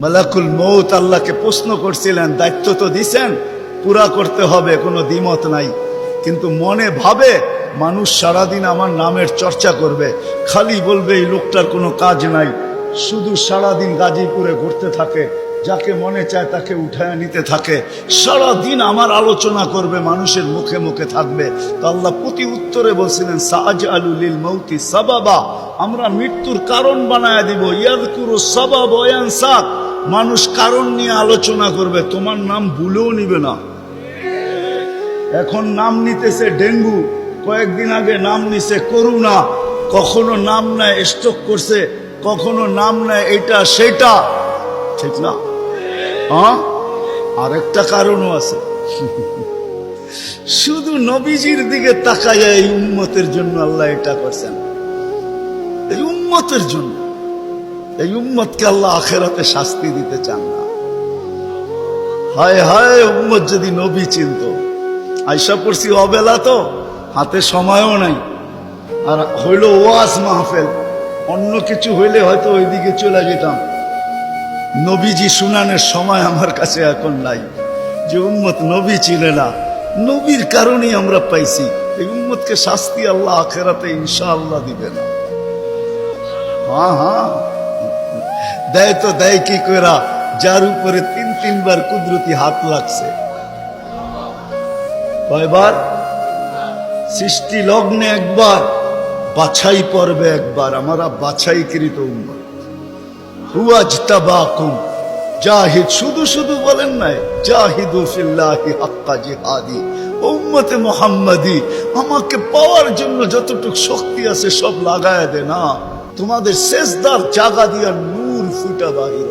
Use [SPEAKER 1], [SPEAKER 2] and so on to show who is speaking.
[SPEAKER 1] মালাকুল মউত আল্লাহকে প্রশ্ন করছিলেন, দায়িত্ব তো দিছেন, পুরা করতে হবে, কোনো দ্বিমত নাই। কিন্তু মনে ভাবে মানুষ সারাদিন আমার নামের চর্চা করবে, খালি বলবে এই লোকটার কোনো কাজ নাই, শুধু সারাদিন গাজীপুরে ঘুরতে থাকে, যাকে মনে চায় তাকে উঠায় নিতে থাকে, সারাদিন আমার আলোচনা করবে, মানুষের মুখে মুখে থাকবে। তো আল্লাহ প্রতি উত্তরে বলছিলেন, সাআজআলু লিল মাউতি সাবাবা, আমরা মৃত্যুর কারণ বানায় দিব। ইয়াযকুরু সাবাব ওয়া ইয়ানসাক, মানুষ কারণ নিয়ে আলোচনা করবে, তোমার নাম ভুলেও নিবে না। এখন নাম নিতেছে ডেঙ্গু, কয়েকদিন আগে নাম নিছে করোনা, কখনো নাম নেয় স্ট্রোক করছে, কখনো নাম নেয় এটা সেটা, ঠিক না? হ্যাঁ, আরেকটা কারণও আছে। শুধু নবীজির দিকে তাকাইয়া এই উম্মতের জন্য আল্লাহ এটা করছেন, এই উম্মতের জন্য। এই উম্মতকে আল্লাহ আখিরাতে শাস্তি দিতে চান না। হায় হায়, উম্মত যদি নবী চিনত। আয়সা পড়ছি অবেলা, তো হাতে সময়ও নাই, আর হইল ওয়াজ মাহফিল, অন্য কিছু হইলে হয়তো ওইদিকে চলে যেতাম। নবীজি শুনানের সময় আমার কাছে এখন নাই। যে উম্মত নবী চিনে না, নবীর কারণেই আমরা পাইছি। এই উম্মতকে শাস্তি আল্লাহ আখিরাতে ইনশাআল্লাহ দিবে না। হ্যাঁ হ্যাঁ, দেয় তো দেয় কি কইরা, যার উপরে তিনবার কুদরতি হাত লাগছে। কয়বার? সৃষ্টি লগ্নে একবার, বাছাই পর্বে একবার। আমরা বাছাইকৃত উম্মত। হুয়াজতাবাকুম জাহিদ, শুধু শুধু বলেন নাই, জাহিদু ফিল্লাহি হাক্কা জিহাদি। উম্মতে মুহাম্মাদি, আমাকে পাওয়ার জন্য যতটুকু শক্তি আছে সব লাগায় দে না, তোমাদের সেজদার জায়গা দিয়া নূর ফুটা বাহির।